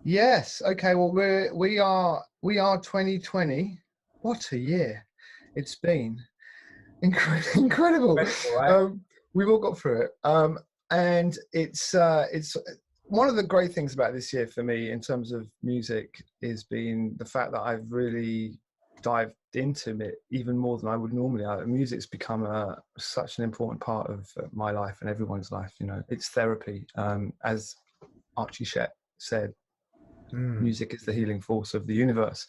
Yes. Okay. Well, we are 2020. What a year it's been! Incredible. Incredible, right? Um, we've all got through it, and it's one of the great things about this year for me in terms of music is being the fact that I've really dived into it even more than I would normally. Music's become such an important part of my life and everyone's life. You know, it's therapy, as Archie Shep said. Mm. Music is the healing force of the universe.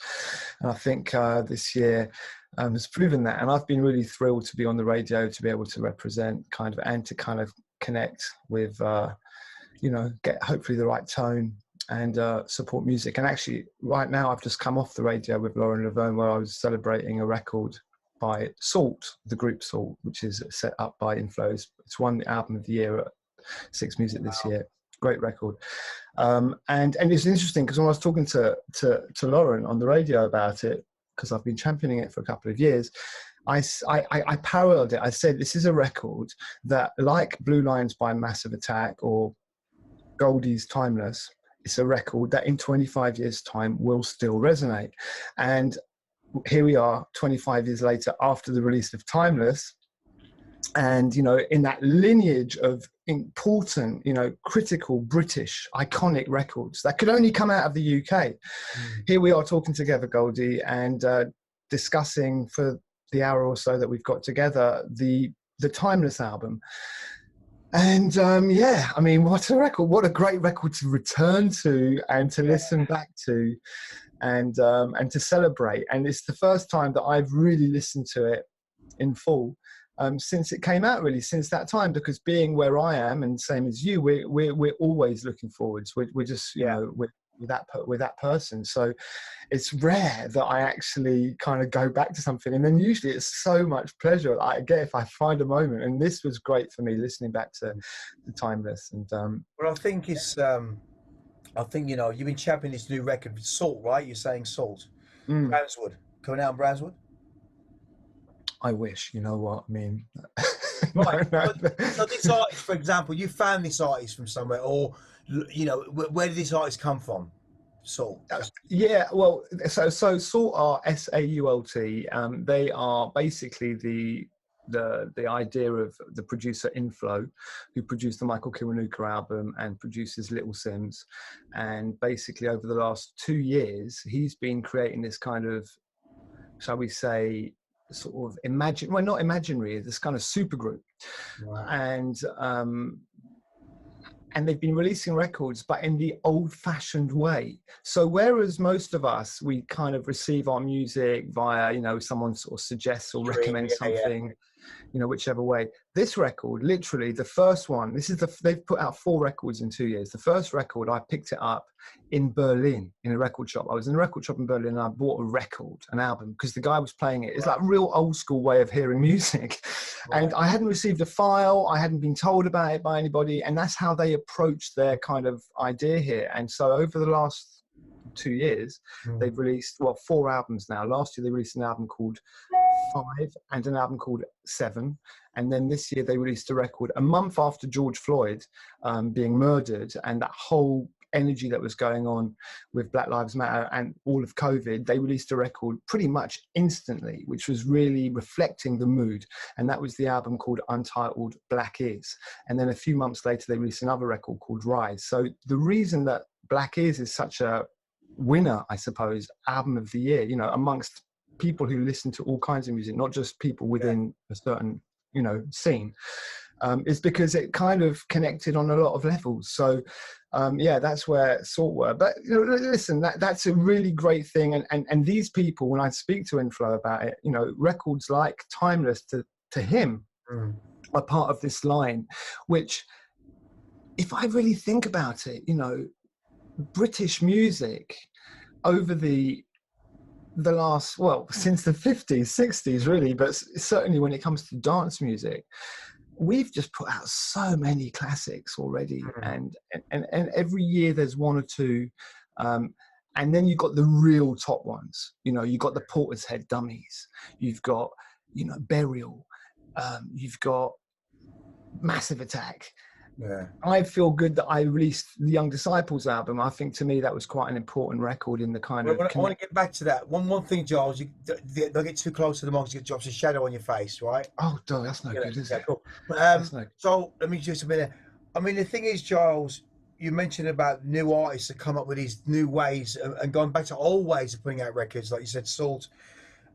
And I think this year has proven that. And I've been really thrilled to be on the radio, to be able to represent kind of, and to kind of connect with, get hopefully the right tone and support music. And actually, right now, I've just come off the radio with Lauren Laverne, where I was celebrating a record by Salt, the group Salt, which is set up by Inflows. It's won the album of the year at Six Music this year. Great record. And it's interesting because when I was talking to Lauren on the radio about it, because I've been championing it for a couple of years, I paralleled it. I said, this is a record that, like Blue Lines by Massive Attack or Goldie's Timeless, it's a record that in 25 years' time will still resonate. And here we are 25 years later after the release of Timeless. And, in that lineage of important, critical British iconic records that could only come out of the UK. Here we are talking together, Goldie, and discussing for the hour or so that we've got together the Timeless album. And what a record! What a great record to return to and to listen back to, and to celebrate. And it's the first time that I've really listened to it in full. Since it came out, really, since that time, because being where I am, and same as you, we're always looking forwards. We're just, with that person. So it's rare that I actually kind of go back to something, and then usually it's so much pleasure that I get if I find a moment. And this was great for me, listening back to the Timeless. And Well, I think you've been championing this new record with Salt, right? You're saying Salt, Brownswood, coming out in Brownswood. I wish, you know what I mean. Right. No. So this artist, for example, you found this artist from somewhere, or where did this artist come from? Salt. Yeah, well, so Salt are Sault. They are basically the idea of the producer Inflow, who produced the Michael Kiwanuka album and produces Little Sims. And basically, over the last 2 years, he's been creating this kind of, shall we say, sort of not imaginary, this kind of super group. Wow. And they've been releasing records, but in the old-fashioned way. So whereas most of us, we kind of receive our music via, someone sort of suggests or recommends something, whichever way. This record, literally the first one, they've put out 4 records in 2 years. The first record, I picked it up in Berlin in a record shop. I was in a record shop in Berlin and I bought an album, because the guy was playing it. It's like a real old school way of hearing music. Right. And I hadn't received a file. I hadn't been told about it by anybody. And that's how they approached their kind of idea here. And so over the last 2 years, they've released, 4 albums now. Last year, they released an album called 5 and an album called 7. And then this year, they released a record a month after George Floyd being murdered, and that whole energy that was going on with Black Lives Matter and all of COVID. They released a record pretty much instantly, which was really reflecting the mood. And that was the album called Untitled Black Is. And then a few months later, they released another record called Rise. So the reason that Black is such a winner, I suppose, album of the year, amongst people who listen to all kinds of music, not just people within a certain, scene, is because it kind of connected on a lot of levels. So, that's where Salt were. But listen, that's a really great thing. And these people, when I speak to Inflow about it, records like Timeless to him are part of this line, which, if I really think about it, British music over the last, since the 50s, 60s, really, but certainly when it comes to dance music, we've just put out so many classics already. And every year there's 1 or 2. And then you've got the real top ones. You've got the Portishead Dummies. You've got, Burial. You've got Massive Attack. Yeah. I feel good that I released the Young Disciples album. I think to me that was quite an important record in the kind Well, of I want to get back to that. One thing, Giles, don't get too close to the mic, it drops a shadow on your face, right? Oh, dog, that's no good, is Yeah, it? cool. That's no. So let me just a minute. I mean, the thing is, Giles, you mentioned about new artists that come up with these new ways and going back to old ways of putting out records, like you said, Salt,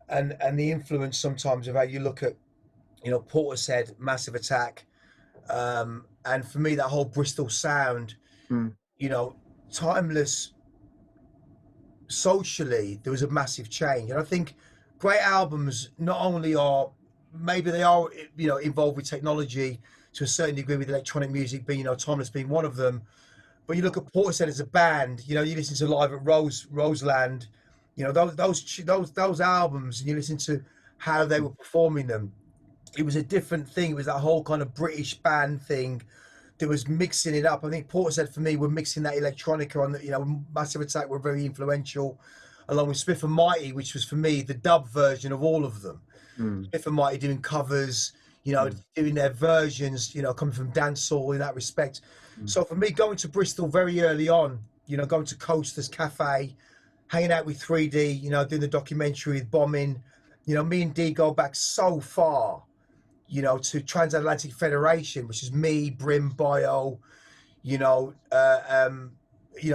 and the influence sometimes of how you look at, you know, Portishead, Massive Attack, and for me that whole Bristol sound, Mm. you know, timeless. Socially there was a massive change, and I think great albums not only are, maybe they are, you know, involved with technology to a certain degree, with electronic music being, you know, timeless being one of them, but you look at Portishead as a band, you know, you listen to Live at Roseland, you know, those albums, and you listen to how they were performing them, it was a different thing. It was that whole kind of British band thing that was mixing it up. I think Portishead for me were mixing that electronica on the, you know, Massive Attack were very influential, along with Smith and Mighty, which was for me the dub version of all of them. Mm. Smith and Mighty doing covers, you know, doing their versions, you know, coming from dancehall in that respect. So for me, going to Bristol very early on, you know, going to Coasters Cafe, hanging out with 3D, you know, doing the documentary with Bombing, you know, me and D go back so far, you know, to Transatlantic Federation, which is me, Brim, Bio, you know,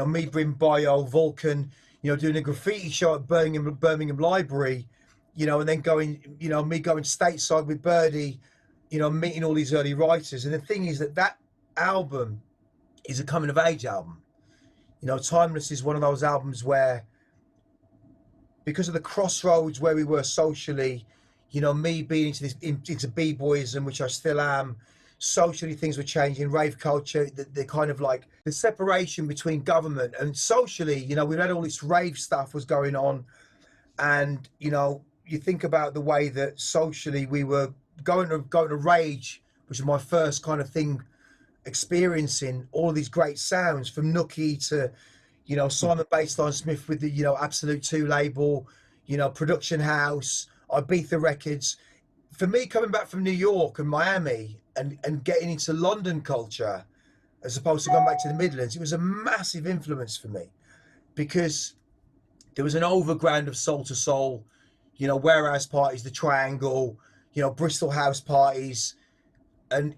me, Brim, Bio, Vulcan, you know, doing a graffiti show at Birmingham Library, you know, and then going, you know, me going stateside with Birdie, you know, meeting all these early writers. And the thing is that album is a coming of age album. You know, Timeless is one of those albums where, because of the crossroads where we were socially, you know, me being into b-boyism, which I still am, socially things were changing, rave culture, the kind of like the separation between government and socially, you know, we had all this rave stuff was going on, and you know, you think about the way that socially we were going to Rage, which is my first kind of thing, experiencing all of these great sounds from Nookie to, you know, Simon Baseline Smith with the, you know, Absolute 2 label, you know, Production House, Ibiza Records. For me, coming back from New York and Miami and getting into London culture, as opposed to going back to the Midlands, it was a massive influence for me, because there was an overground of soul to soul, you know, warehouse parties, the Triangle, you know, Bristol house parties, and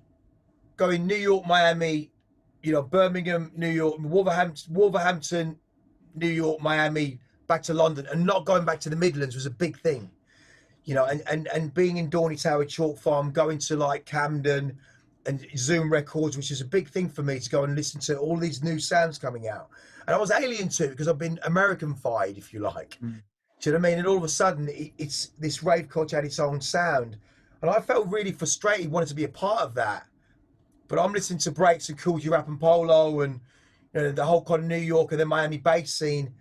going New York, Miami, you know, Birmingham, New York, Wolverhampton, New York, Miami, back to London, and not going back to the Midlands was a big thing, you know, and being in Dorney Tower, Chalk Farm, going to like Camden and Zoom Records, which is a big thing for me to go and listen to all these new sounds coming out. And I was alien to it because I've been American-fied, if you like. Do you know what I mean? And all of a sudden, it's this rave culture had its own sound. And I felt really frustrated, wanted to be a part of that. But I'm listening to breaks and Cool G Rap and Polo and, you know, the whole kind of New York and then Miami bass scene.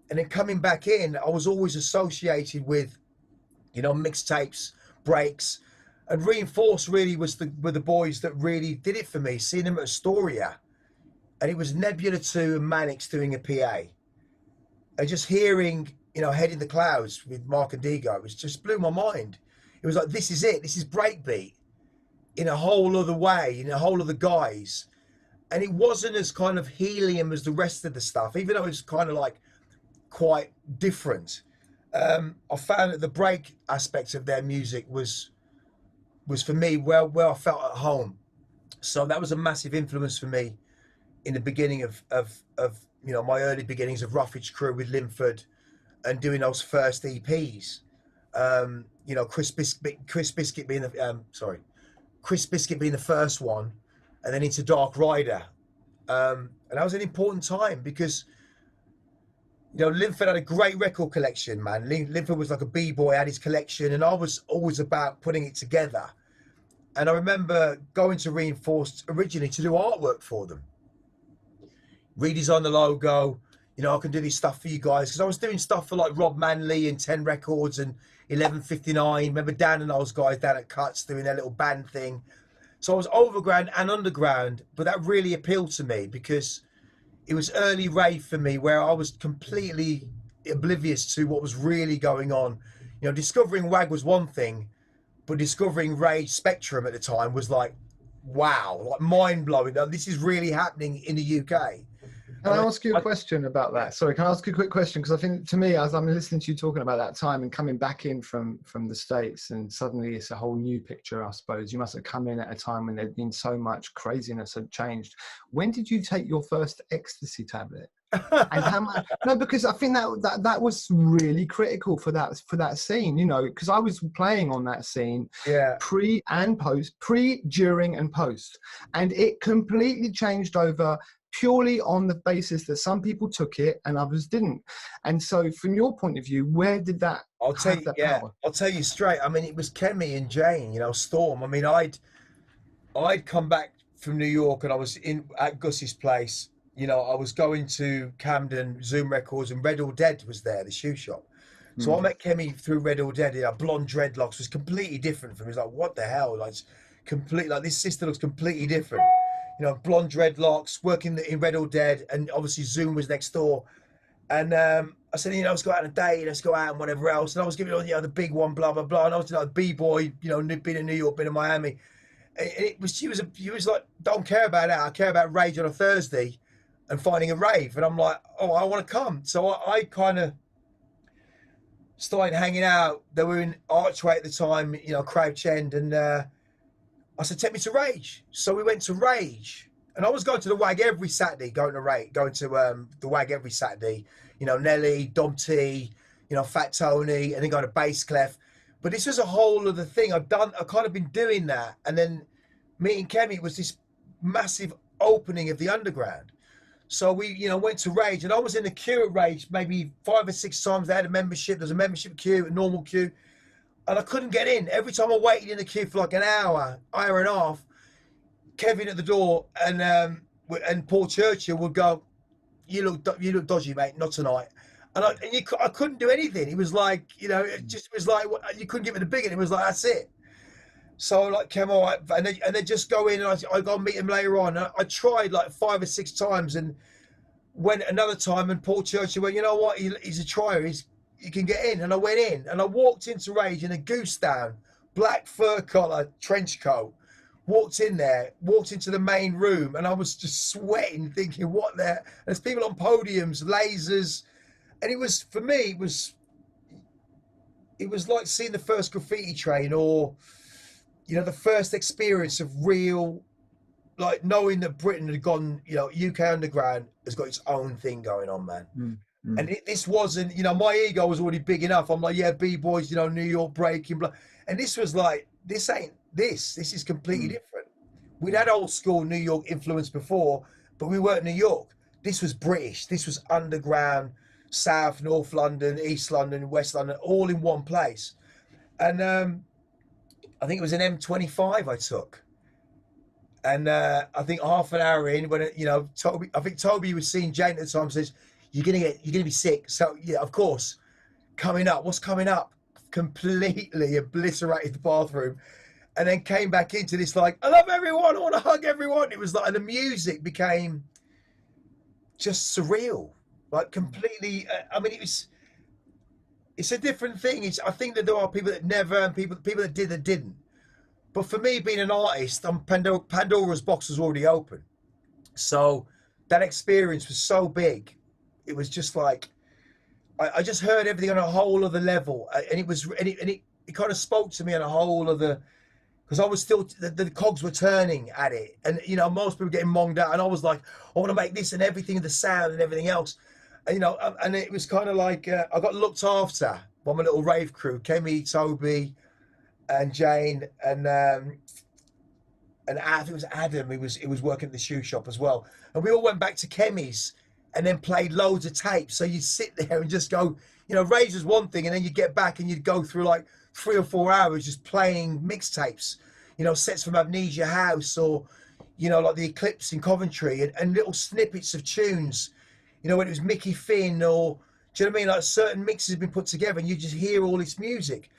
And then coming back in, I was always associated with, you know, mixtapes, breaks, and Reinforce really were the boys that really did it for me, seeing them at Astoria. And it was Nebula 2 and Mannix doing a PA. And just hearing, you know, Head in the Clouds with Mark and Digo, it was just blew my mind. It was like, this is it. This is breakbeat in a whole other way, in a whole other guise. And it wasn't as kind of helium as the rest of the stuff, even though it was kind of like quite different. I found that the break aspect of their music was for me where I felt at home. So that was a massive influence for me in the beginning of you know, my early beginnings of Roughage Crew with Linford and doing those first EPs. You know, Chris Biscuit being the Chris Biscuit being the first one, and then into Dark Rider. And that was an important time because, you know, Linford had a great record collection, man. Linford was like a b-boy, had his collection, and I was always about putting it together. And I remember going to Reinforced originally to do artwork for them. Redesign the logo, you know, I can do this stuff for you guys. Because I was doing stuff for like Rob Manley and 10 Records and 1159. Remember Dan and those guys down at Cuts doing their little band thing. So I was overground and underground, but that really appealed to me because it was early rave for me, where I was completely oblivious to what was really going on. You know, discovering WAG was one thing, but discovering Rage Spectrum at the time was like wow, like mind blowing. This is really happening in the UK. Can I ask you a question about that? Sorry, can I ask you a quick question? Because I think, to me, as I'm listening to you talking about that time and coming back in from the States, and suddenly it's a whole new picture, I suppose. You must have come in at a time when there'd been so much craziness had changed. When did you take your first ecstasy tablet? And how much? No, because I think that was really critical for that scene, you know, because I was playing on that scene, pre and post, pre, during, and post, and it completely changed over purely on the basis that some people took it and others didn't. And so, from your point of view, where did that? I'll tell you, power? I'll tell you straight. I mean, it was Kemi and Jane, you know, Storm. I mean, I'd come back from New York and I was at Gus's place. You know, I was going to Camden, Zoom Records, and Red All Dead was there, the shoe shop. So I met Kemi through Red All Dead. You know, blonde dreadlocks, was completely different from me. It was like, what the hell? Like, it's complete. Like, this sister looks completely different. You know, blonde dreadlocks, working in Red All Dead, and obviously Zoom was next door. And I said, you know, let's go out on a date, let's go out and whatever else. And I was giving her, you know, the big one, blah blah blah. And I was like, B-boy, you know, been in New York, been in Miami. She was like, don't care about that. I care about rage on a Thursday and finding a rave. And I'm like, oh, I want to come. So I kind of started hanging out. They were in Archway at the time, you know, Crouch End. And I said, take me to Rage. So we went to Rage. And I was going to the WAG every Saturday, going to the WAG every Saturday. You know, Nelly, Dom T, you know, Fat Tony, and then go to Bass Clef. But this was a whole other thing. I've kind of been doing that. And then meeting Kemi was this massive opening of the underground. So we, you know, went to Rage, and I was in the queue at Rage maybe 5 or 6 times. They had a membership. There's a membership queue, a normal queue, and I couldn't get in. Every time I waited in the queue for like an hour and a half, Kevin at the door and Paul Churchill would go, "You look dodgy, mate. Not tonight." And I couldn't do anything. It was like, you know, it was like you couldn't give it a big one. It was like, that's it. So like, come on, and they just go in, and I go and meet him later on. And I tried like 5 or 6 times, and went another time, and Paul Churchill went, you know what, he's a trier, he can get in. And I went in, and I walked into Rage in a goose down, black fur collar, trench coat, walked in there, walked into the main room, and I was just sweating, thinking, what there? There's people on podiums, lasers, and it was, for me, it was like seeing the first graffiti train, or, you know, the first experience of real, like knowing that Britain had gone, you know, UK Underground has got its own thing going on, man. And this wasn't, you know, my ego was already big enough. I'm like, yeah, B-boys, you know, New York breaking, blah. And this was like, this ain't this. This is completely different. We'd had old school New York influence before, but we weren't New York. This was British. This was underground, South, North London, East London, West London, all in one place. And I think it was an M25 I took. And I think half an hour in, when you know, Toby was seeing Jane at the time, says, you're gonna be sick. So yeah, of course, what's coming up? Completely obliterated the bathroom, and then came back into this like, I love everyone, I want to hug everyone. It was like, and the music became just surreal, like completely. I mean, it's a different thing. I think that there are people that never, and people that did that didn't. But for me, being an artist, Pandora's box was already open. So that experience was so big. It was just like, I just heard everything on a whole other level. And it kind of spoke to me on a whole other, because I was still, the cogs were turning at it. And, you know, most people getting monged out. And I was like, I want to make this and everything, the sound and everything else. And, you know, and it was kind of like, I got looked after by my little rave crew, Kemi, Toby, and Jane, and I think it was Adam. He was working at the shoe shop as well, and we all went back to Kemi's, and then played loads of tapes. So you sit there and just go, you know, rage was one thing, and then you get back and you'd go through like 3 or 4 hours just playing mixtapes, you know, sets from Amnesia House, or, you know, like the Eclipse in Coventry, and little snippets of tunes, you know, when it was Mickey Finn, or, do you know what I mean? Like certain mixes have been put together, and you just hear all this music.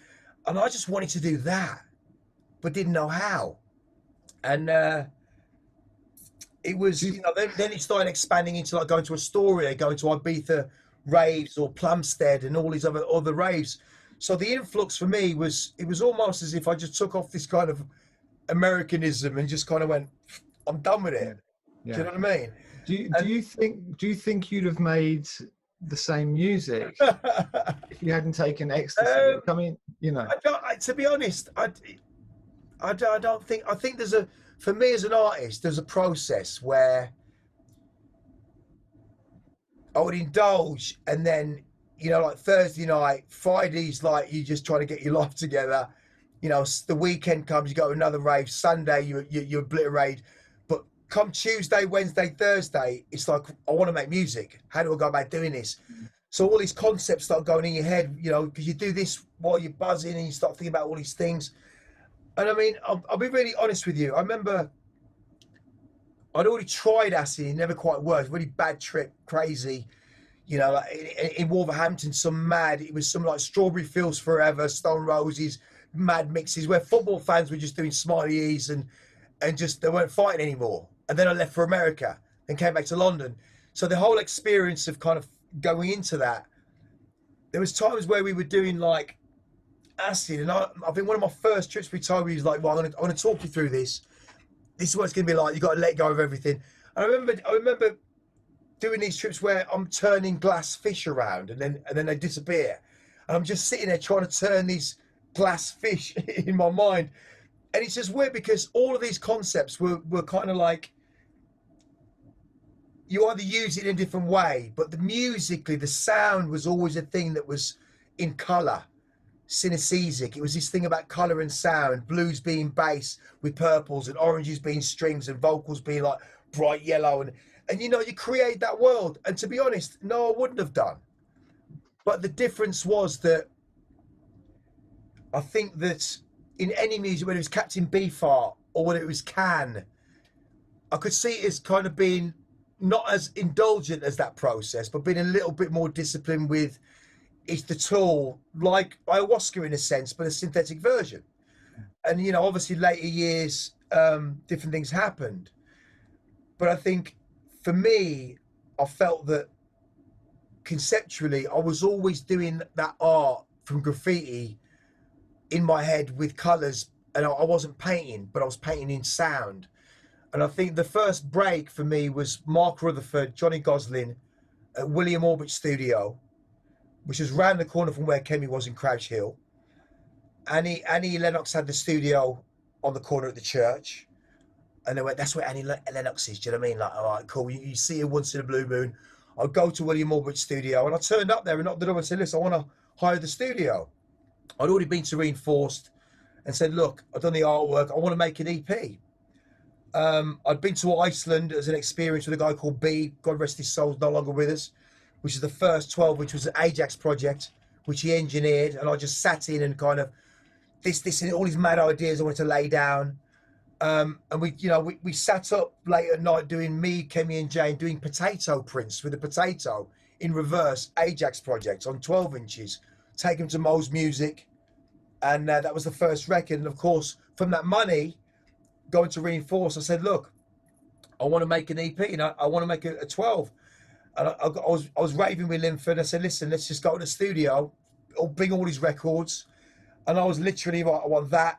And I just wanted to do that, but didn't know how. And it was, you know, then it started expanding into like going to Astoria, going to Ibiza raves, or Plumstead, and all these other raves. So the influx for me was, it was almost as if I just took off this kind of Americanism and just kind of went, I'm done with it. Yeah. Do you know what I mean? Do you think you'd have made the same music if you hadn't taken ecstasy? I mean, you know. To be honest, I don't think. I think for me as an artist, there's a process where I would indulge, and then, you know, like Thursday night, Friday's like you just trying to get your life together. You know, the weekend comes, you go to another rave. Sunday, you obliterate. But come Tuesday, Wednesday, Thursday, it's like, I want to make music. How do I go about doing this? So all these concepts start going in your head, you know, because you do this while you're buzzing and you start thinking about all these things. And I mean, I'll be really honest with you. I remember I'd already tried acid, it never quite worked. Really bad trip, crazy. You know, like in Wolverhampton, it was some like Strawberry Fields Forever, Stone Roses, mad mixes where football fans were just doing Smiley E's and just they weren't fighting anymore. And then I left for America and came back to London. So the whole experience of kind of going into that, there was times where we were doing like acid, and I think one of my first trips we told me was like, well, I'm gonna talk you through this. This is what it's gonna be like. You got to let go of everything. And I remember doing these trips where I'm turning glass fish around, and then they disappear, and I'm just sitting there trying to turn these glass fish in my mind, and it's just weird because all of these concepts were kind of like, you either use it in a different way, but musically the sound was always a thing that was in color. Synesthetic. It was this thing about color and sound, blues being bass with purples and oranges being strings and vocals being like bright yellow, and you know, you create that world. And to be honest, no, I wouldn't have done. But the difference was that I think that in any music, whether it was Captain Beefheart or whether it was Can, I could see it as kind of being not as indulgent as that process, but being a little bit more disciplined with, it's the tool, like ayahuasca in a sense, but a synthetic version. And, you know, obviously later years, different things happened. But I think for me, I felt that conceptually, I was always doing that art from graffiti in my head with colors, and I wasn't painting, but I was painting in sound. And I think the first break for me was Mark Rutherford, Johnny Gosling at William Orbit Studio, which was round the corner from where Kemi was in Crouch Hill. Annie Lennox had the studio on the corner at the church. And they went, that's where Annie Lennox is. Do you know what I mean? Like, all right, cool. You see her once in a blue moon. I'll go to William Orbit Studio. And I turned up there and knocked the door and said, listen, I want to hire the studio. I'd already been to Reinforced and said, look, I've done the artwork. I want to make an EP. I'd been to Iceland as an experience with a guy called B, God rest his soul, no longer with us, which is the first 12, which was an Ajax project, which he engineered. And I just sat in and kind of this and all these mad ideas I wanted to lay down. And we sat up late at night doing, me, Kemi and Jane, doing potato prints with a potato in reverse, Ajax projects on 12 inches, take them to Mo's Music. And that was the first record. And of course, from that money, going to Reinforce, I said, look, I want to make an EP and I want to make a 12. And I was raving with Linford. I said, listen, let's just go to the studio, I'll bring all these records. And I was literally like, I want that.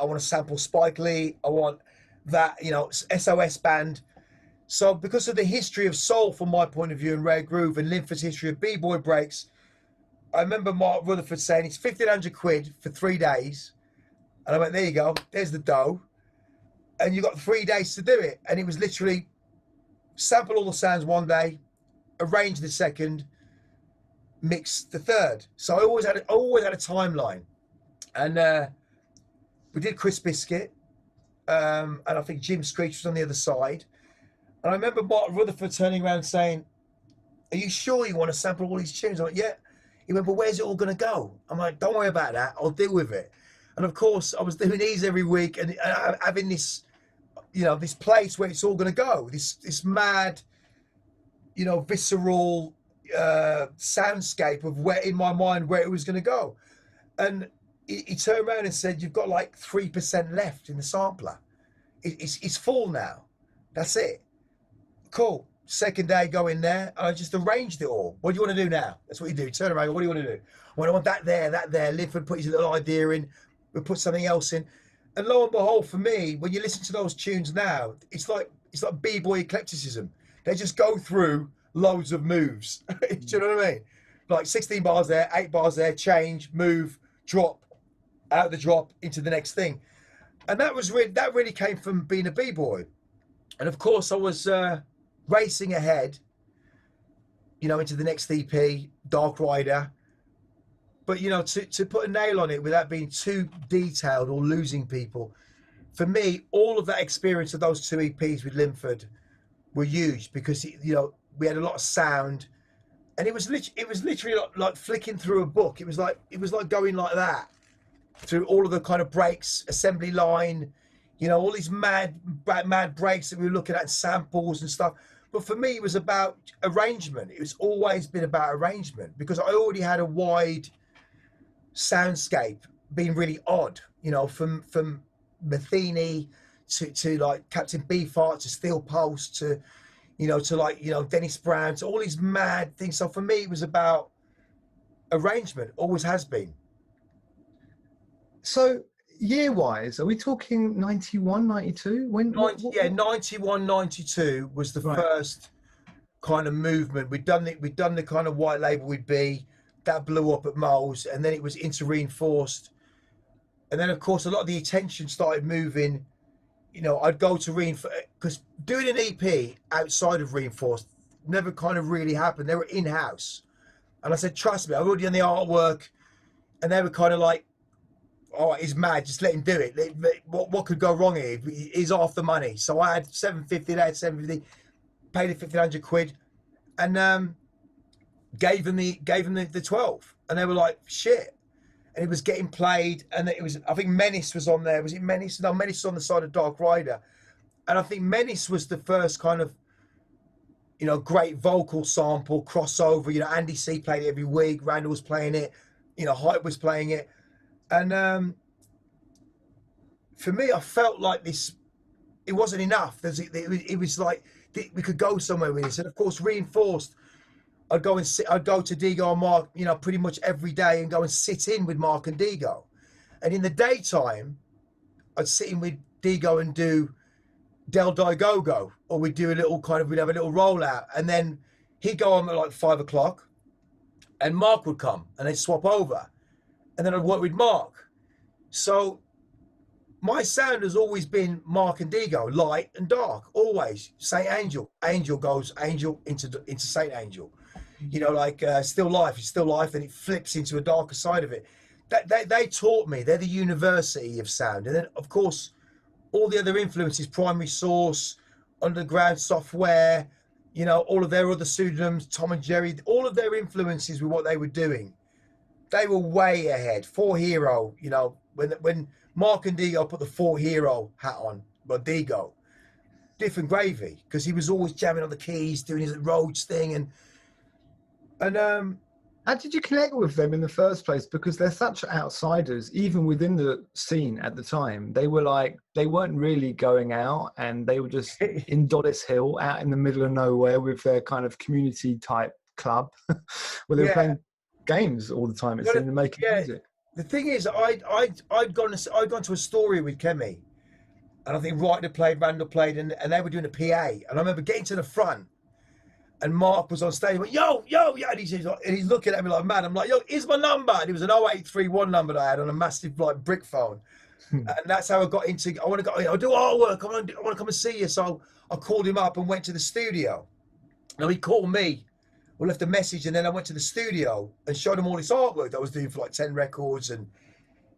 I want to sample Spike Lee. I want that, you know, SOS Band. So because of the history of soul, from my point of view, and Rare Groove, and Linford's history of B-boy breaks, I remember Mark Rutherford saying it's 1,500 quid for 3 days. And I went, there you go, there's the dough. And you got 3 days to do it. And it was literally sample all the sounds one day, arrange the second, mix the third. So I always had a timeline. And we did Chris Biscuit, and I think Jim Screech was on the other side. And I remember Mark Rutherford turning around and saying, are you sure you want to sample all these tunes? I'm like, yeah. He went, but where's it all going to go? I'm like, don't worry about that. I'll deal with it. And of course, I was doing these every week and having this, you know, this place where it's all going to go. This mad, you know, visceral soundscape of where, in my mind, where it was going to go. And he turned around and said, you've got like 3% left in the sampler. It's full now. That's it. Cool. Second day, go in there. I just arranged it all. What do you want to do now? That's what you do. Turn around. What do you want to do? Well, I want that there. Linford put his little idea in. We put something else in. And lo and behold, for me, when you listen to those tunes now, it's like b-boy eclecticism. They just go through loads of moves. Do you know what I mean? Like 16 bars there, 8 bars there, change, move, drop, out of the drop into the next thing. And that really came from being a b-boy. And of course, I was racing ahead, you know, into the next EP, Dark Rider. But, you know, to put a nail on it without being too detailed or losing people, for me, all of that experience of those 2 EPs with Linford were huge because, you know, we had a lot of sound, and it was literally like flicking through a book. It was like going like that through all of the kind of breaks, assembly line, you know, all these mad breaks that we were looking at, samples and stuff. But for me, it was about arrangement. It was always been about arrangement because I already had a wide soundscape, being really odd, you know, from Matheny to like Captain Beefheart to Steel Pulse to, you know, to like, you know, Dennis Brown, to all these mad things. So for me, it was about arrangement, always has been. So year-wise, are we talking 91, 92? When? 91, 92 was the first kind of movement. We'd done the kind of white label we'd be. That blew up at Moles, and then it was into Reinforced. And then, of course, a lot of the attention started moving. You know, I'd go to Reinforced, because doing an EP outside of Reinforced never kind of really happened. They were in-house. And I said, trust me, I've already done the artwork. And they were kind of like, oh, he's mad, just let him do it. What could go wrong here? He's off the money. So I had 750, they had 750, paid the 1,500 quid, and gave them the 12. And they were like, shit. And it was getting played, and it was, I think Menace was on there. Was it Menace? No, Menace was on the side of Dark Rider. And I think Menace was the first kind of, you know, great vocal sample crossover. You know, Andy C played it every week, Randall was playing it, you know, Hype was playing it. And for me, I felt like this, it wasn't enough. It was like, we could go somewhere with this. And of course, Reinforced, I'd go to Digo and Mark, you know, pretty much every day and go and sit in with Mark and Digo. And in the daytime, I'd sit in with Digo and do Del Di Go Go, or we'd have a little rollout. And then he'd go on at like 5 o'clock and Mark would come and they'd swap over. And then I'd work with Mark. So my sound has always been Mark and Digo, light and dark, always. Saint Angel. Angel goes Angel into Saint Angel. You know, like Still Life is Still Life, and it flips into a darker side of it. They taught me. They're the university of sound. And then, of course, all the other influences, Primary Source, Underground Software, you know, all of their other pseudonyms, Tom and Jerry, all of their influences with what they were doing. They were way ahead. 4 Hero, you know, when Mark and Digo put the 4 Hero hat on, well, Digo, different gravy, because he was always jamming on the keys, doing his Rhodes thing, and how did you connect with them in the first place? Because they're such outsiders, even within the scene at the time. They weren't really going out, and they were just in Doddes Hill, out in the middle of nowhere with their kind of community type club, where they were playing games all the time. It's in making music. The thing is, I'd gone to Astoria with Kemi, and I think Ryder played, Randall played, and they were doing a PA. And I remember getting to the front, and Mark was on stage. He went, yo, and he's looking at me like mad. I'm like, yo, here's my number. And it was an 0831 number that I had on a massive like brick phone. And that's how I got into. I want to go. I do artwork. I want to come and see you. So I called him up and went to the studio. Now he called me. We left a message, and then I went to the studio and showed him all this artwork that I was doing for like 10 records and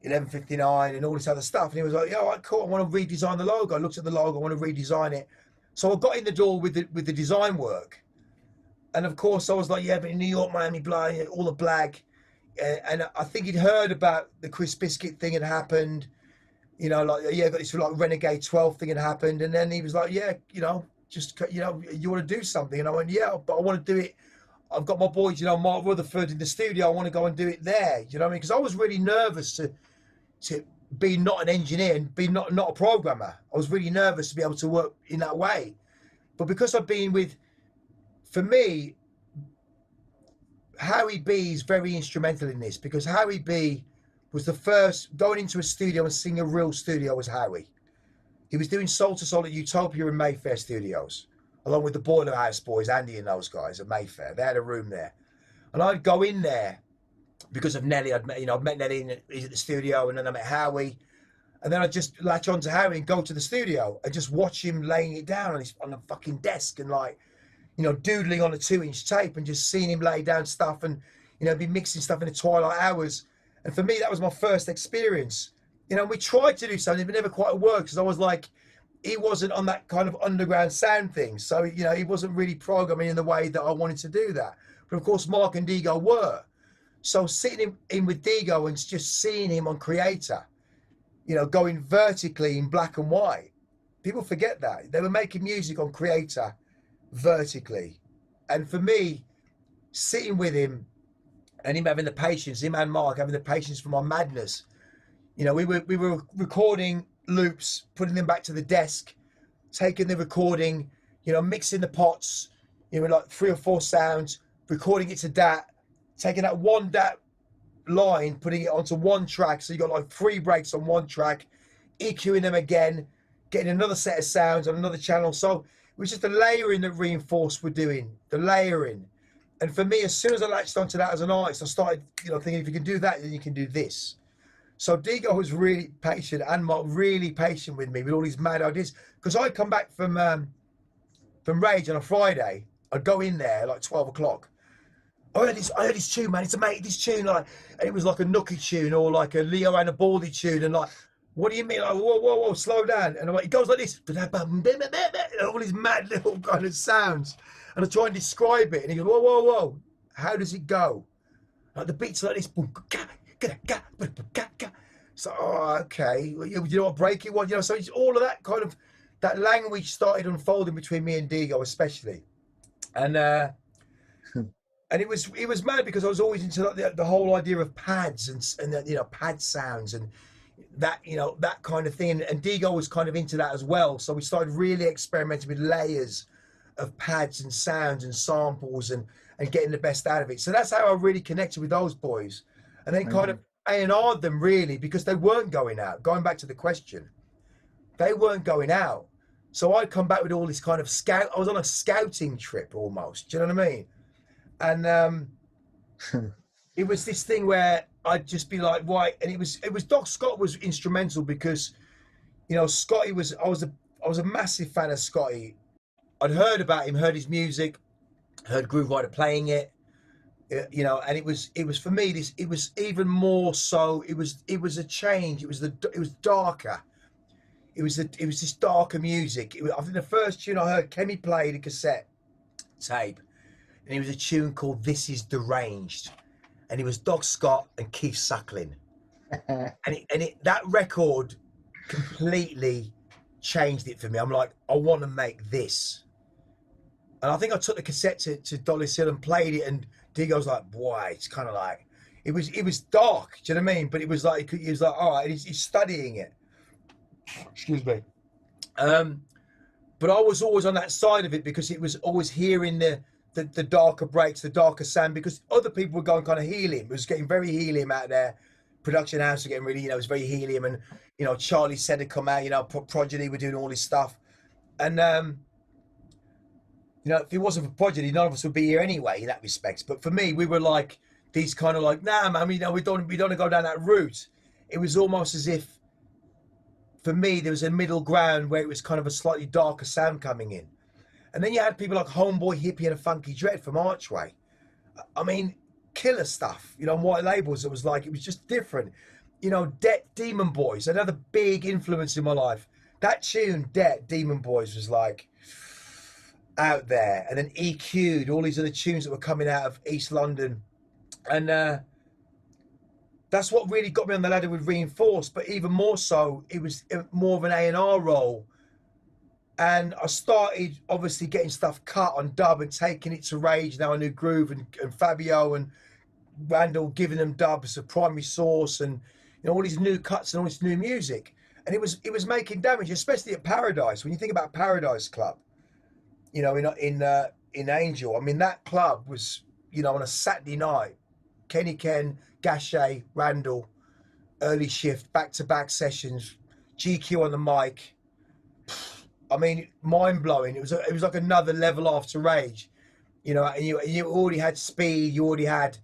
1159 and all this other stuff. And he was like, "Yo, cool. I want to redesign the logo." I looked at the logo. I want to redesign it. So I got in the door with the design work. And of course, I was like, yeah, but in New York, Miami, blah, all the blag. And I think he'd heard about the Chris Biscuit thing had happened. You know, like, yeah, got this like Renegade 12 thing had happened. And then he was like, yeah, you know, just, you know, you want to do something? And I went, yeah, but I want to do it. I've got my boys, you know, Mark Rutherford in the studio. I want to go and do it there. You know what I mean? Because I was really nervous to be not an engineer and be not a programmer. I was really nervous to be able to work in that way. But because I've been with, for me, Howie B is very instrumental in this, because Howie B was the first going into a studio and seeing a real studio was Howie. He was doing Soul to Soul at Utopia and Mayfair Studios, along with the Boiler House boys, Andy and those guys at Mayfair. They had a room there. And I'd go in there because of Nelly. I'd met Nelly, he's at the studio, and then I met Howie. And then I'd just latch on to Howie and go to the studio and just watch him laying it down on the fucking desk and like, you know, doodling on a 2-inch tape and just seeing him lay down stuff and, you know, be mixing stuff in the twilight hours. And for me, that was my first experience. You know, we tried to do something, but never quite worked because I was like, he wasn't on that kind of underground sound thing. So, you know, he wasn't really programming in the way that I wanted to do that. But of course, Mark and Digo were. So sitting in with Digo and just seeing him on Creator, you know, going vertically in black and white. People forget that. They were making music on Creator vertically. And for me, sitting with him and him having the patience, him and Mark having the patience for my madness. You know, we were recording loops, putting them back to the desk, taking the recording, you know, mixing the pots, you know, like 3 or 4 sounds, recording it to that, taking that one DAT line, putting it onto one track. So you got like 3 breaks on one track, EQing them again, getting another set of sounds on another channel. So it was just the layering that Reinforced were doing, the layering. And for me, as soon as I latched onto that as an artist, I started, you know, thinking if you can do that, then you can do this. So Digo was really patient, and Mark really patient with me with all these mad ideas. Because I'd come back from Rage on a Friday, I'd go in there like 12 o'clock. I heard this tune, man. It's amazing. This tune, like, and it was like a Nookie tune or like a Leo and a Baldy tune, and like, what do you mean? Like, whoa, slow down. And I'm like, it goes like this, all these mad little kind of sounds, and I try and describe it, and he goes, whoa, how does it go? Like the beats like this, so okay, you know what breaking was, you know. So it's all of that kind of that language started unfolding between me and Digo, especially, and it was mad because I was always into like the whole idea of pads and you know, pad sounds and that, you know, that kind of thing. And Digo was kind of into that as well. So we started really experimenting with layers of pads and sounds and samples and getting the best out of it. So that's how I really connected with those boys. And then kind of A&R'd them really because they weren't going out. Going back to the question, they weren't going out. So I'd come back with all this kind of scout. I was on a scouting trip almost. Do you know what I mean? And it was this thing where I'd just be like, right, and it was Doc Scott was instrumental because, you know, Scotty was I was a massive fan of Scotty. I'd heard about him, heard his music, heard Groove Rider playing it, you know, and it was for me this, it was even more so. It was a change. It was darker. It was this darker music. I think the first tune I heard, Kenny played a cassette tape. And it was a tune called This Is Deranged. And it was Doc Scott and Keith Suckling. and that record completely changed it for me. I'm like, I want to make this. And I think I took the cassette to Dolly Hill and played it, and Digo's like, boy, it's kind of like, it was dark, do you know what I mean? But it was like, all right, he's studying it. Excuse me. But I was always on that side of it because it was always hearing the darker breaks, the darker sound, because other people were going kind of helium. It was getting very helium out there. Production house was getting really, you know, it was very helium. And, you know, Charlie said had come out, you know, Prodigy were doing all this stuff. And, you know, if it wasn't for Prodigy, none of us would be here anyway in that respect. But for me, we were like, these kind of like, nah, man, you know, we don't want to go down that route. It was almost as if, for me, there was a middle ground where it was kind of a slightly darker sound coming in. And then you had people like Homeboy, Hippie, and a Funky Dread from Archway. I mean, killer stuff, you know, on white labels. It was like, it was just different. You know, Demon Boys, another big influence in my life. That tune, Demon Boys, was like out there. And then EQ'd, all these other tunes that were coming out of East London. And that's what really got me on the ladder with Reinforced. But even more so, it was more of an A&R role. And I started obviously getting stuff cut on dub and taking it to Rage. Now I knew Groove and Fabio and Randall giving them dubs of Primary Source and, you know, all these new cuts and all this new music. And it was making damage, especially at Paradise. When you think about Paradise Club, you know, in Angel, I mean, that club was, you know, on a Saturday night, Kenny Ken, Gachet, Randall, early shift, back-to-back sessions, GQ on the mic. I mean, mind-blowing. It was like another level after Rage, you know. And you already had speed. You already had,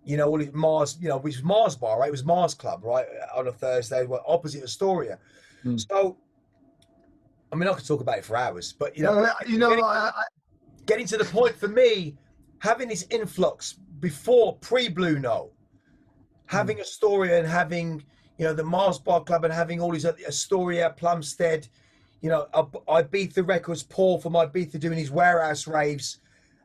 you know, all this Mars, you know, which was Mars Bar, right? It was Mars Club, right, on a Thursday, well, opposite Astoria. So, I mean, I could talk about it for hours, but getting to the point for me, having this influx before pre-Blue Note, having Astoria and having, you know, the Mars Bar Club and having all these Astoria, Plumstead, you know, Ibiza Records, Paul from Ibiza doing his warehouse raves,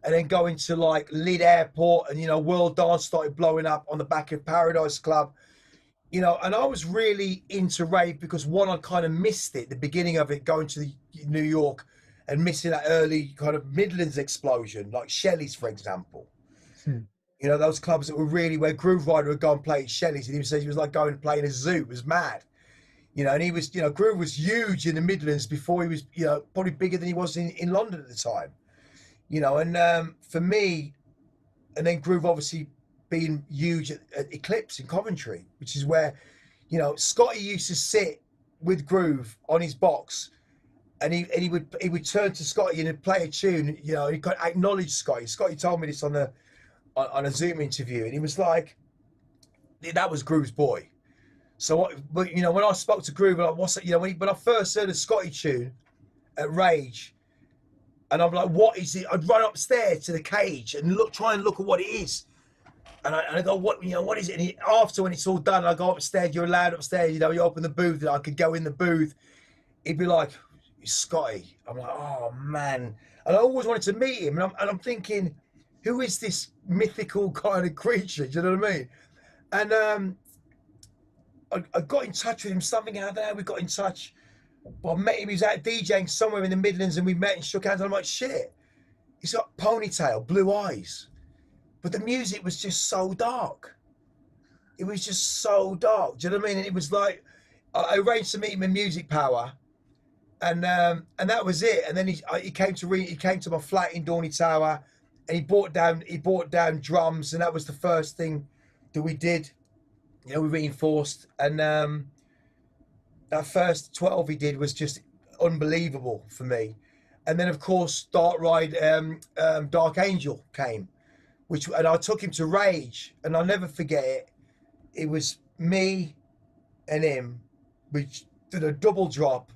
and then going to like Lid Airport, and, you know, World Dance started blowing up on the back of Paradise Club, you know. And I was really into rave because, one, I kind of missed it, the beginning of it, going to New York and missing that early kind of Midlands explosion, like Shelley's, for example. You know, those clubs that were really where Groove Rider would go and play at Shelley's, and he said he was like going and playing a zoo. It was mad. You know, and he was, you know, Groove was huge in the Midlands before he was, you know, probably bigger than he was in London at the time. You know, and for me, and then Groove obviously being huge at Eclipse in Coventry, which is where, you know, Scotty used to sit with Groove on his box, and he would turn to Scotty and he'd play a tune. You know, he could acknowledge Scotty. Scotty told me this on a Zoom interview, and he was like, that was Groove's boy. So, but you know, when I spoke to Groove, like, what's it? You know, when I first heard a Scotty tune at Rage, and I'm like, what is it? I'd run upstairs to the cage and try and look at what it is, and I go, what, you know, what is it? And after, when it's all done, I go upstairs. You're allowed upstairs. You know, you open the booth, and I could go in the booth. He'd be like, Scotty. I'm like, oh man, and I always wanted to meet him, and I'm thinking, who is this mythical kind of creature? Do you know what I mean? And I got in touch with him, something out there. We got in touch. But I met him. He was out DJing somewhere in the Midlands, and we met and shook hands. And I'm like, shit. He's got ponytail, blue eyes. But the music was just so dark. It was just so dark. Do you know what I mean? And it was like, I arranged to meet him in Music Power, and that was it. And then he came to my flat in Dorney Tower, and he brought down drums, and that was the first thing that we did. You know, we reinforced, and that first 12 he did was just unbelievable for me. And then, of course, Dark Ride, Dark Angel came, and I took him to Rage, and I'll never forget it. It was me and him, which did a double drop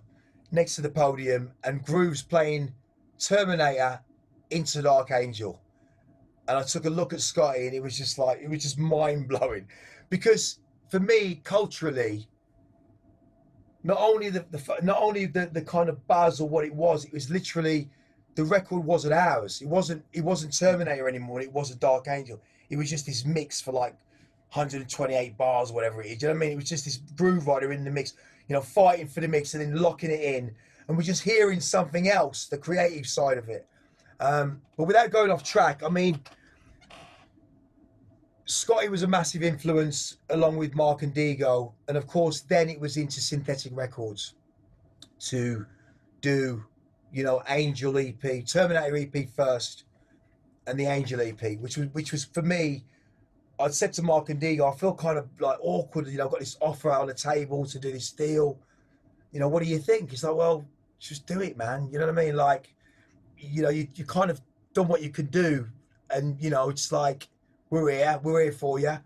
next to the podium, and Groove's playing Terminator into Dark Angel. And I took a look at Scotty, and it was just mind blowing, because for me, culturally, not only the kind of buzz or what it was literally, the record wasn't ours. It wasn't Terminator anymore. It wasn't Dark Angel. It was just this mix for like 128 bars or whatever it is. Do you know what I mean? It was just this Groove Rider in the mix, you know, fighting for the mix and then locking it in, and we're just hearing something else, the creative side of it. But without going off track, I mean, Scotty was a massive influence, along with Mark and Digo, and of course then it was into Synthetic Records to do, you know, Angel EP, Terminator EP first, and the Angel EP, which was for me, I'd said to Mark and Digo, I feel kind of like awkward, you know, I've got this offer on the table to do this deal, you know, what do you think? It's like, well, just do it, man. You know what I mean? Like, you know, you kind of done what you could do, and, you know, it's like, we're here for you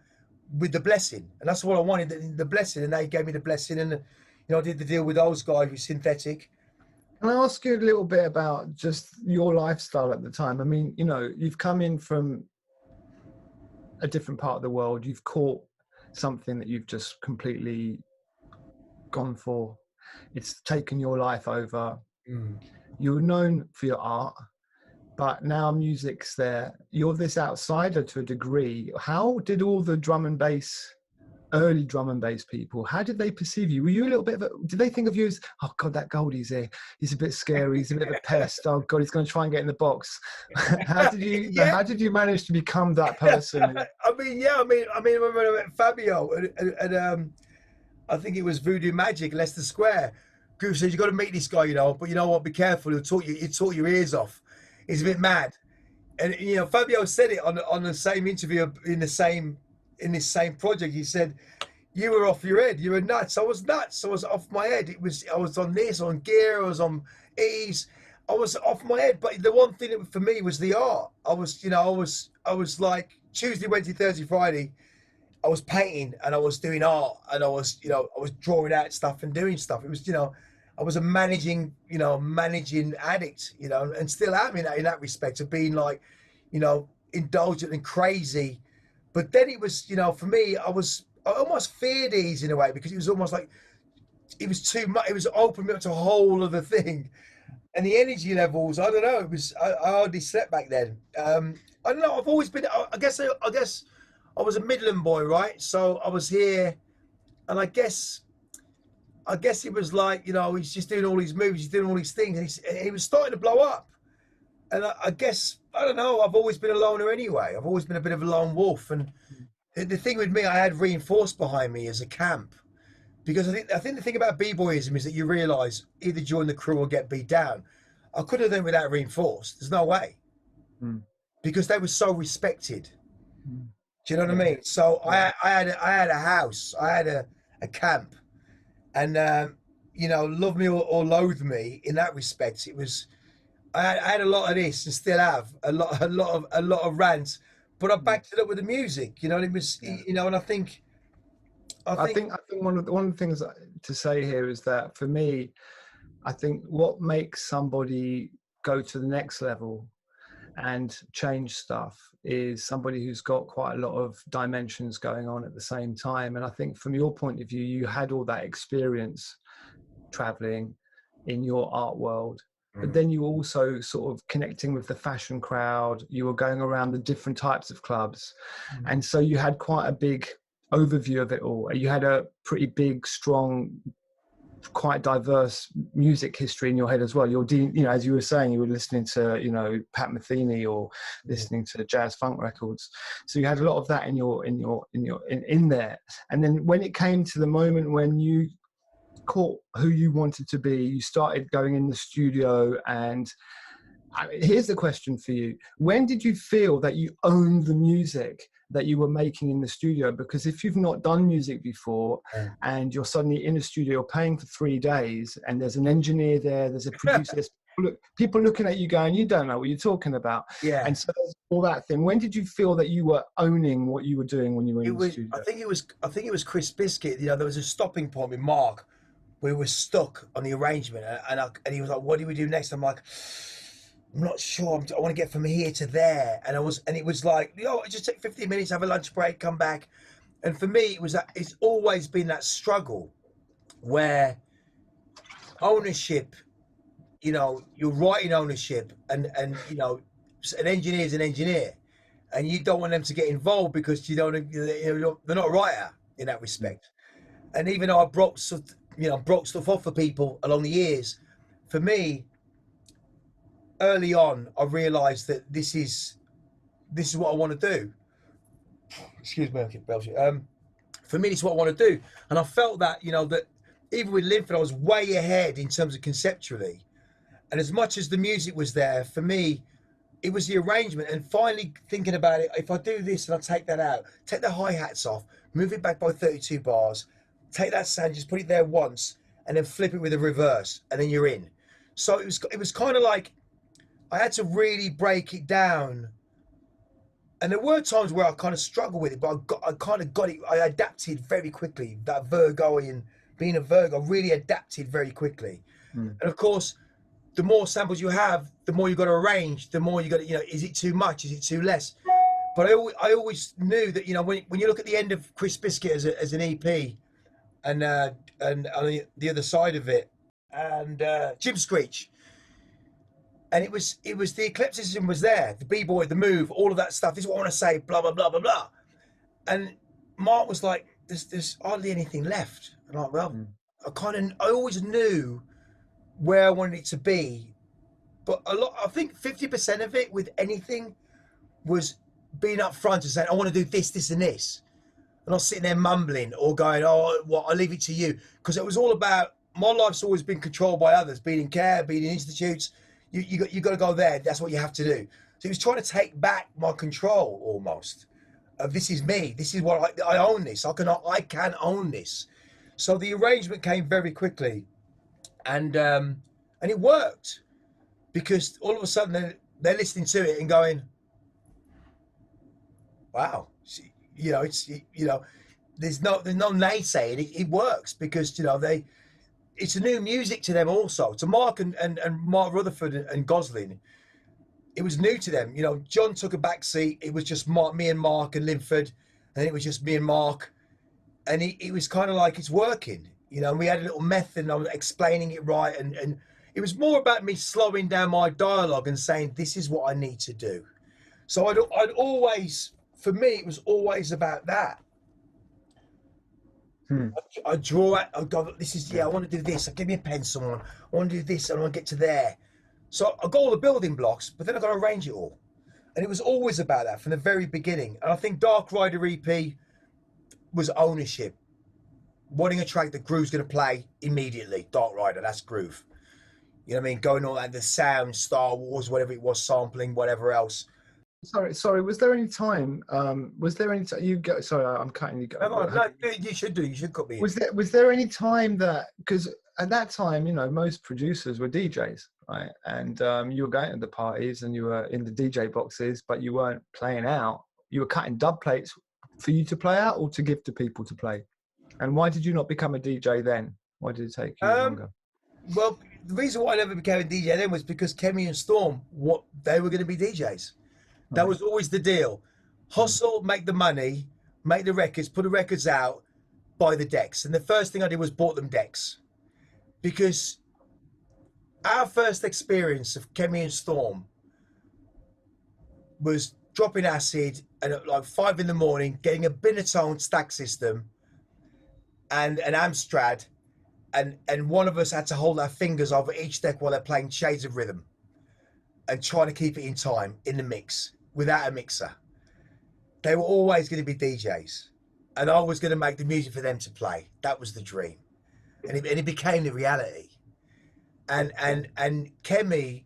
with the blessing. And that's what I wanted, the blessing. And they gave me the blessing. And, you know, I did the deal with those guys with Synthetic. Can I ask you a little bit about just your lifestyle at the time? I mean, you know, you've come in from a different part of the world. You've caught something that you've just completely gone for. It's taken your life over. You're known for your art, but now music's there. You're this outsider to a degree. How did all the early drum and bass people, how did they perceive you? Were you a little bit did they think of you as, oh God, that Goldie's here. He's a bit scary. He's a bit of a pest. Oh God, he's going to try and get in the box. How did you manage to become that person? I mean, I remember I met Fabio and I think it was Voodoo Magic, Leicester Square. Groove says, you got to meet this guy, you know, but you know what, be careful. He'll talk your ears off. He's a bit mad. And, you know, Fabio said it on the same interview in this same project. He said, You were off your head. You were nuts. I was nuts. I was off my head. I was on this, on gear. I was on ease. I was off my head. But the one thing that for me was the art. I was like Tuesday, Wednesday, Thursday, Friday. I was painting and I was doing art and I was drawing out stuff and doing stuff. It was, I was a managing addict, and still am in that respect of being like, indulgent and crazy. But then it was, for me, I almost feared ease in a way because it was almost like it was too much. It was opening me up to a whole other thing. And the energy levels, I don't know. I hardly slept back then. I don't know. I've always been. I guess I was a Midland boy, right? So I was here, and I guess it was like he's just doing all these movies, he's doing all these things, and he was starting to blow up. And I guess I don't know. I've always been a loner anyway. I've always been a bit of a lone wolf, and the thing with me, I had reinforced behind me as a camp. Because I think the thing about b-boyism is that you realise either join the crew or get beat down. I could have done without reinforced. There's no way. Because they were so respected. Do you know what I mean? So I had a house, I had a camp, and love me or loathe me in that respect. It was I had a lot of this and still have a lot of rants, but I backed it up with the music. And it was and I think one of the things to say here is that for me, I think what makes somebody go to the next level and change stuff is somebody who's got quite a lot of dimensions going on at the same time. And I think from your point of view, you had all that experience traveling in your art world, but then you also sort of connecting with the fashion crowd, you were going around the different types of clubs. And so you had quite a big overview of it all. You had a pretty big, strong, quite diverse music history in your head as well. You're as you were saying, you were listening to Pat Metheny or listening to jazz funk records, so you had a lot of that in there. And then when it came to the moment when you caught who you wanted to be, you started going in the studio. And here's the question for you: when did you feel that you owned the music that you were making in the studio? Because if you've not done music before and you're suddenly in a studio paying for 3 days and there's an engineer there, there's a producer, there's people looking at you going, you don't know what you're talking about. And so there's all that thing. When did you feel that you were owning what you were doing when you were in the studio? I think it was Chris Biscuit. There was a stopping point with Mark where we were stuck on the arrangement, and he was like, what do we do next? I'm like, I'm not sure. I want to get from here to there. And it was like, just take 15 minutes, have a lunch break, come back. And for me, it's always been that struggle where ownership, you're right in ownership, and an engineer is an engineer, and you don't want them to get involved because they're not a writer in that respect. And even though I broke stuff off for people along the years, for me, early on, I realised that this is what I want to do. Excuse me, I keep belching. For me, this is what I want to do, and I felt that that even with Linford, I was way ahead in terms of conceptually. And as much as the music was there, for me, it was the arrangement and finally thinking about it. If I do this and I take that out, take the hi-hats off, move it back by 32 bars, take that sound, just put it there once, and then flip it with a reverse, and then you're in. So it was kind of like I had to really break it down. And there were times where I kind of struggled with it, but I kind of got it. I adapted very quickly. That Virgoian, being a Virgo, really adapted very quickly. And of course, the more samples you have, the more you got to arrange, the more you got to, is it too much? Is it too less? But I always knew that, when you look at the end of Chris Biscuit as an EP, and on the other side of it, and Jim Screech, and it was the eclecticism was there, the b-boy, the move, all of that stuff. This is what I want to say, blah blah blah blah blah. And Mark was like, "There's hardly anything left." And I'm like, well, I always knew where I wanted it to be, but I think 50% of it with anything was being up front and saying, I want to do this, this, and this, and not sitting there mumbling or going, oh, well, I'll leave it to you, because it was all about my life's always been controlled by others, being in care, being in institutes. You got to go there. That's what you have to do. So he was trying to take back my control almost. this is me. This is what I own this. I can own this. So the arrangement came very quickly, and it worked, because all of a sudden they're listening to it and going, wow, you know, there's no naysaying. It works, because it's a new music to them also. To Mark and Mark Rutherford and Gosling, it was new to them. John took a back seat. It was just me and Mark and Linford, and it was just me and Mark, and it was kind of like, it's working. And we had a little method, and I was explaining it right, and it was more about me slowing down my dialogue and saying, this is what I need to do. So I'd always, for me, it was always about that. I draw it. I go, this is, I want to do this. Give me a pencil. I want to do this. I want to get to there. So I got all the building blocks, but then I got to arrange it all. And it was always about that from the very beginning. And I think Dark Rider EP was ownership. Wanting a track that Groove's going to play immediately. Dark Rider, that's Groove. You know what I mean? Going on at the sound, Star Wars, whatever it was, sampling, whatever else. Sorry. Was there any time? You go? Sorry, I'm cutting you. No, you should do. You should cut me. Was there any time that, because at that time, most producers were DJs, right? And you were going to the parties and you were in the DJ boxes, but you weren't playing out. You were cutting dub plates for you to play out or to give to people to play. And why did you not become a DJ then? Why did it take you longer? Well, the reason why I never became a DJ then was because Kemi and Storm, they were going to be DJs. That was always the deal. Hustle, make the money, make the records, put the records out, buy the decks. And the first thing I did was bought them decks. Because our first experience of Kemi and Storm was dropping acid and at like 5 a.m, getting a Binatone stack system and an Amstrad, and one of us had to hold our fingers over each deck while they're playing Shades of Rhythm and trying to keep it in time in the mix without a mixer. They were always going to be DJs, and I was going to make the music for them to play. That was the dream, and it became the reality. And Kemi,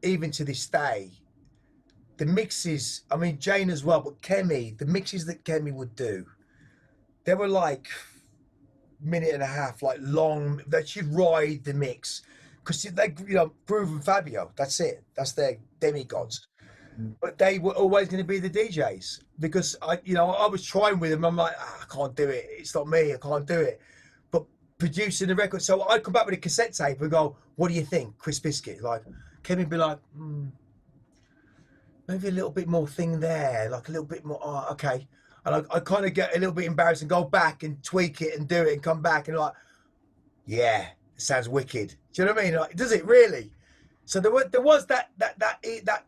even to this day, the mixes, I mean Jane as well, but Kemi, the mixes that Kemi would do, they were like minute and a half, like long, that she'd ride the mix, because they, Groove and Fabio, that's it, that's their demigods. But they were always going to be the DJs, because I was trying with them. I'm like, I can't do it, it's not me, I can't do it. But producing the record, so I'd come back with a cassette tape and go, what do you think, Chris Biscuit? Like, Kevin would be like, maybe a little bit more thing there, like a little bit more, okay. And I kind of get a little bit embarrassed and go back and tweak it and do it and come back and like, yeah, it sounds wicked. Do you know what I mean? Like, does it really? So there was that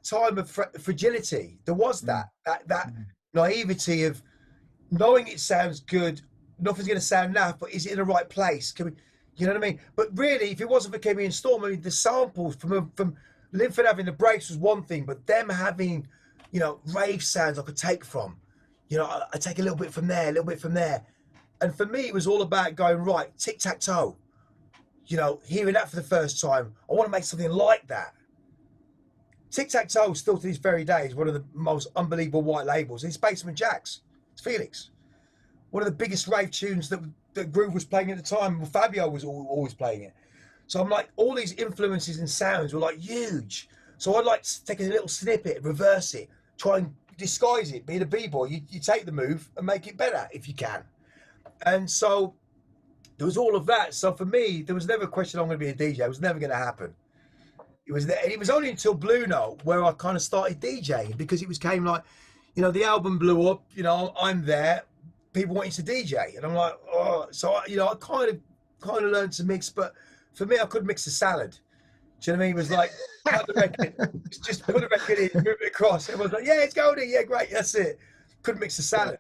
time of fragility. There was that naivety of knowing it sounds good, nothing's going to sound naff, but is it in the right place? Can we, you know what I mean? But really, if it wasn't for Kemi and Storm, I mean, the samples from Linford having the breaks was one thing, but them having, rave sounds I could take from. I take a little bit from there, a little bit from there. And for me, it was all about going, right, tic-tac-toe. Hearing that for the first time, I want to make something like that. Tic-tac-toe, still to this very day, is one of the most unbelievable white labels. It's Basement Jacks. It's Felix. One of the biggest rave tunes that Groove was playing at the time. Well, Fabio was always playing it. So I'm like, all these influences and sounds were like huge. So I'd like to take a little snippet, reverse it, try and disguise it, be the b-boy. You take the move and make it better if you can. And so there was all of that. So for me, there was never a question I'm going to be a DJ. It was never going to happen. It was only until Blue Note where I kind of started DJing, because it came like, the album blew up, I'm there, people want you to DJ. And I'm like, oh, so, I kind of learned to mix, but for me, I couldn't mix a salad. Do you know what I mean? It was like, cut the record, just put the record in, move it across. Everyone's like, yeah, it's Goldie, yeah, great, that's it. Couldn't mix a salad.